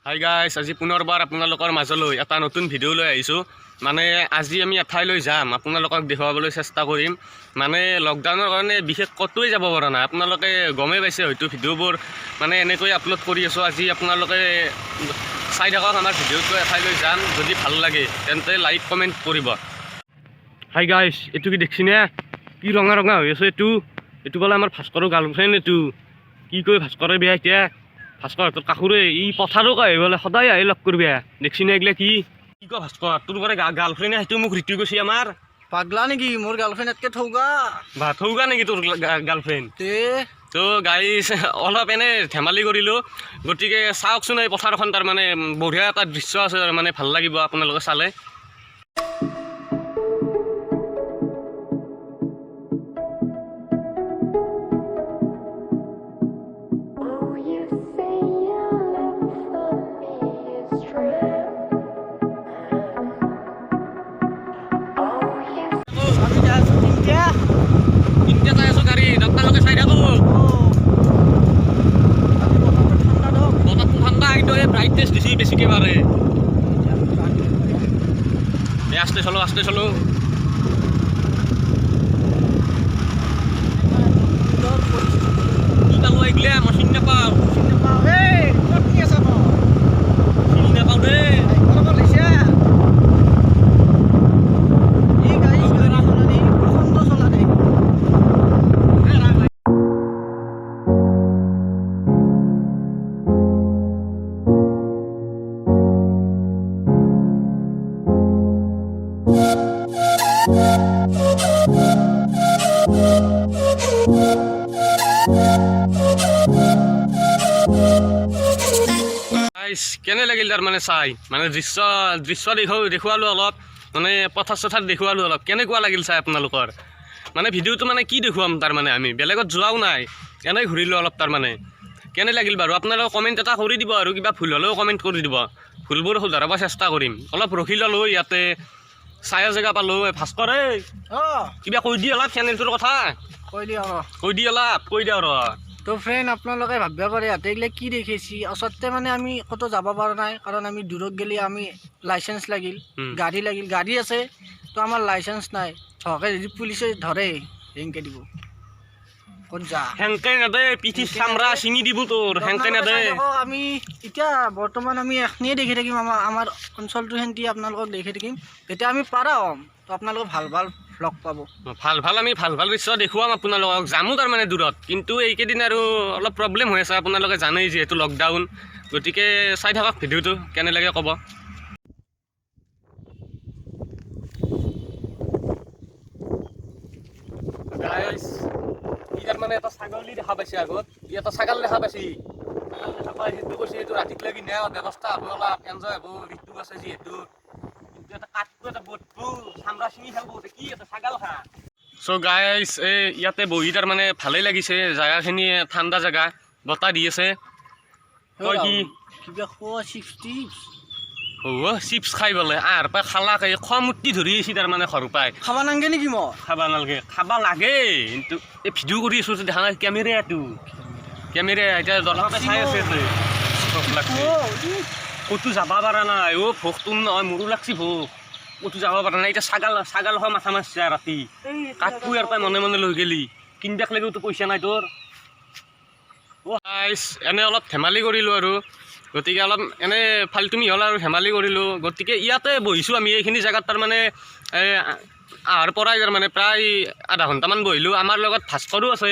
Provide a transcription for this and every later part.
Hi guys, আজি পুনৰবাৰ আপোনালোকৰ মাজলৈ এটা নতুন ভিডিঅ' লৈ আহিছোঁ। মানে আজি আমি এঠাইলৈ যাম, আপোনালোকক দেখুৱাবলৈ চেষ্টা কৰিম। মানে লকডাউনৰ কাৰণে বিশেষ ক'তোৱে যাব পৰা নাই। আপোনালোকে গমেই পাইছে হয়তো ভিডিঅ'বোৰ মানে এনেকৈ আপলোড কৰি আছোঁ। আজি আপোনালোকে চাই থাকক আমাৰ ভিডিঅ'টো। এঠাইলৈ যাম, যদি ভাল লাগে তেন্তে লাইক কমেণ্ট কৰিব। হাই গাইছ, এইটো কি দেখিছেনে? কি ৰঙা ৰঙা হৈ আছে এইটো বোলে আমাৰ ভাস্কৰৰ গাৰ্লফ্ৰেণ্ড। এইটো কি কয় ভাস্কৰে বেয়া এতিয়া ভাস্কৰ তোৰ কাষৰে ই পথাৰো কয় বোলে সদায় আহি লগ কৰিবি। দেখছি না এইগিলা কি কয় ভাস্কৰ তোৰ পৰা গাৰ্লফ্ৰেণ্ড সেইটো মোক ঋতু কৈছে। আমাৰ পাগলা নেকি? মোৰ গাৰ্লফ্ৰেণ্ড এতকে থৌগা থৌগা নেকি তোৰ গাৰ্লফ্ৰেণ্ড? তো গাইছ অলপ এনে ধেমালি কৰিলোঁ। গতিকে চাওকচোন এই পথাৰখন, তাৰমানে বঢ়িয়া এটা দৃশ্য আছে, মানে ভাল লাগিব আপোনালোকে চালে। বেছিকে মাৰে আস্তে চলো দুটা লৈ গিলে মই চিনি নাপাওঁ দে। কেনে লাগিল তাৰমানে চাই, মানে দৃশ্য দেখুৱালোঁ অলপ, মানে পথাৰ চথাৰ দেখুৱালোঁ অলপ। কেনেকুৱা লাগিল চাই আপোনালোকৰ? মানে ভিডিঅ'টো মানে কি দেখুৱাম, তাৰমানে আমি বেলেগত যোৱাও নাই, এনেই ঘূৰিলোঁ অলপ। তাৰমানে কেনে লাগিল বাৰু আপোনালোকে কমেণ্ট এটা কৰি দিব, আৰু কিবা ভুল হ'লেও কমেণ্ট কৰি দিব, ভুলবোৰ শুধৰাব চেষ্টা কৰিম। অলপ ৰখি ল'লোঁ ইয়াতে, চায়া জেগা পালোঁ। ভাস্কৰে কিবা কৈ দি অলপ চেনেলটোৰ কথা কৈ দিয়া আৰু তো ফ্ৰেণ্ড, আপোনালোকে ভাবিব পাৰে ইয়াতে এইগিলা কি দেখিছি। আচলতে মানে আমি ক'তো যাব পৰা নাই, কাৰণ আমি দূৰত গ'লে আমি লাইচেঞ্চ লাগিল, গাড়ী আছে, তো আমাৰ লাইচেঞ্চ নাই। ধকে যদি পুলিচে ধৰে হেংকে দিব, ক'ত যা হেংকে নেদে, পিঠিৰ চামৰা ছিঙি দিব তোৰ, হেংকে নেদে। আমি এতিয়া বৰ্তমান আমি এখনিয়ে দেখি থাকিম, আমাৰ অঞ্চলটো সেন্তি আপোনালোকক দেখি থাকিম। যেতিয়া আমি পাৰা হ'ম তো আপোনালোকে ভাল ভ্লগ পাব, আমি ভাল দৃশ্য দেখুৱাম আপোনালোকক। যামো তাৰমানে দূৰত, কিন্তু এইকেইদিন আৰু অলপ প্ৰব্লেম হৈ আছে, আপোনালোকে জানেই যিহেতু লকডাউন। গতিকে চাই থাকক ভিডিঅ'টো, কেনে লাগে ক'ব। মানে এটা ছাগলী দেখা পাইছে, আগত এটা ছাগাল দেখা পাইছি। সেইটো কৈছে এইটো ৰাতিক লাগি নিয়া ব্যৱস্থা হ'ব, অলপ এনজয় হ'ব, ঋতু আছে যিহেতু। চ' গাইছ, ইয়াতে বহি তাৰমানে ভালেই লাগিছে, জেগাখিনি ঠাণ্ডা জেগা, বতাহ দি আছে। চিপছ খাই বোলে আৰ পাই খালাকে খোৱা মূৰ্তি ধৰি আছি, তাৰমানে ঘৰ পাই খাব নালাগে নেকি? মই খাব নালাগে, খাব লাগে, কিন্তু এই ভিডিঅ' কৰি আছোঁ দেখা নাই কেমেৰা এতিয়া দলঙতে চাই আছে। ক'তো যাব পৰা নাই, ভোক তোৰ নহয়, মোৰো লাগছি ভোক, ক'তো যাব পৰা নাই। এতিয়া ছাগাল খোৱা মাথা মাৰছে ৰাতি, কাঠটো ইয়াৰ পৰা মনে লৈ গেলি কিনবাক লাগেতো পইচা নাই তোৰ। এনে অলপ ধেমালি কৰিলোঁ আৰু, গতিকে অলপ এনে ফাল্টুমি হ'ল আৰু ধেমালি কৰিলোঁ। গতিকে ইয়াতে বহিছোঁ আমি এইখিনি জেগাত, তাৰমানে আহাৰ পৰাই তাৰমানে প্ৰায় আধা ঘণ্টামান বহিলোঁ। আমাৰ লগত ভাস্কৰো আছে,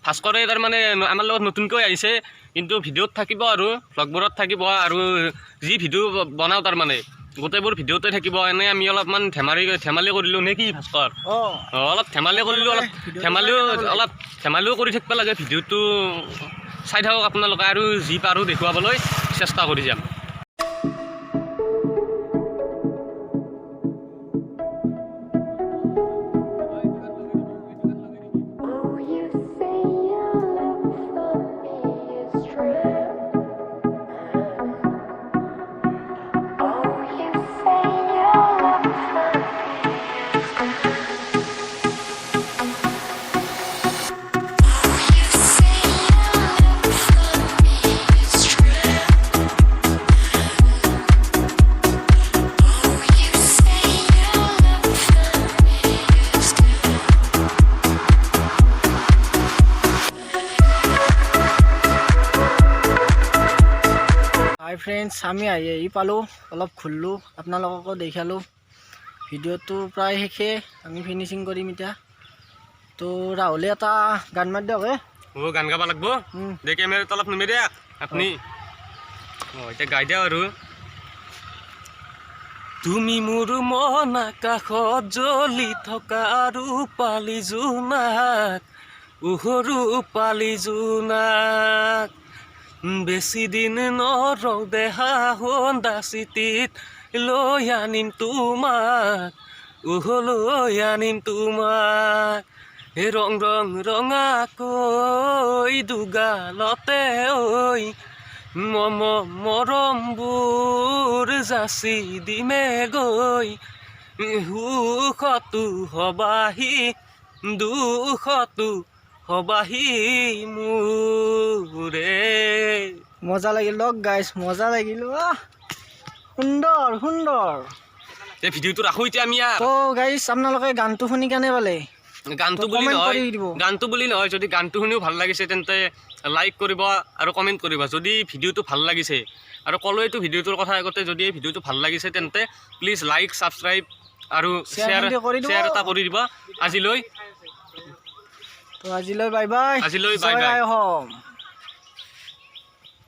ভাস্কৰে তাৰমানে আমাৰ লগত নতুনকৈ আহিছে, কিন্তু ভিডিঅ'ত থাকিব আৰু ভ্লগবোৰত থাকিব, আৰু যি ভিডিঅ' বনাওঁ তাৰমানে গোটেইবোৰ ভিডিঅ'তে থাকিব। এনেই আমি অলপমান ধেমালি কৰিলোঁ নে কি ভাস্কৰ? অলপ ধেমালি কৰিলোঁ, অলপ ধেমালিও কৰি থাকিব লাগে। ভিডিঅ'টো চাই থাকক আপোনালোকে, আৰু যি পাৰোঁ দেখুৱাবলৈ চেষ্টা কৰি যাম। হাই ফ্ৰেণ্ডছ, আমি আহি পালোঁ, অলপ ঘূৰিলোঁ, আপোনালোককো দেখালোঁ। ভিডিঅ'টো প্ৰায় শেষে, আমি ফিনিচিং কৰিম এতিয়া। তো ৰাহুলে এটা গান মাৰি দিয়ক হে। গান গাব লাগব দে, কেমেৰাত অলপ নুমি দিয়ক আপুনি। এতিয়া গাই দিয়ক আৰু। তুমি মোৰ মন আকাশত জ্বলি থকা ৰূপালী জোনাক, ৰূপালী জোনাক, বেছি দিন নৰওঁ দেহা সন্ধ্যা চিটিত লৈ আনিম তোমাক, লৈ আনিম তোমাক। ৰং ৰং ৰঙাকৈ দুগালতে ঐ মৰমবোৰ যাচি দিমে গৈ, সুখতো হবাহি দুখতো হবাহি মোৰে। মজা লাগিল লগ গাইছ, মজা লাগিল। সুন্দৰ সুন্দৰ। এই ভিডিঅ'টো ৰাখোঁ এতিয়া আমি। তো গাইছ, আপোনালোকে গানটো শুনি কেনে পালে? গানটো বুলি নহয়, যদি গানটো শুনিও ভাল লাগিছে তেন্তে লাইক কৰিব আৰু কমেণ্ট কৰিব। যদি ভিডিঅ'টো ভাল লাগিছে, আৰু ক'লোৱেতো ভিডিঅ'টোৰ কথা আগতে, যদি এই ভিডিঅ'টো ভাল লাগিছে তেন্তে প্লিজ লাইক, ছাবস্ক্ৰাইব আৰু শ্বেয়াৰ এটা কৰি দিব। আজিলৈ বাই বাই। Bye bye. জয় আই অসম।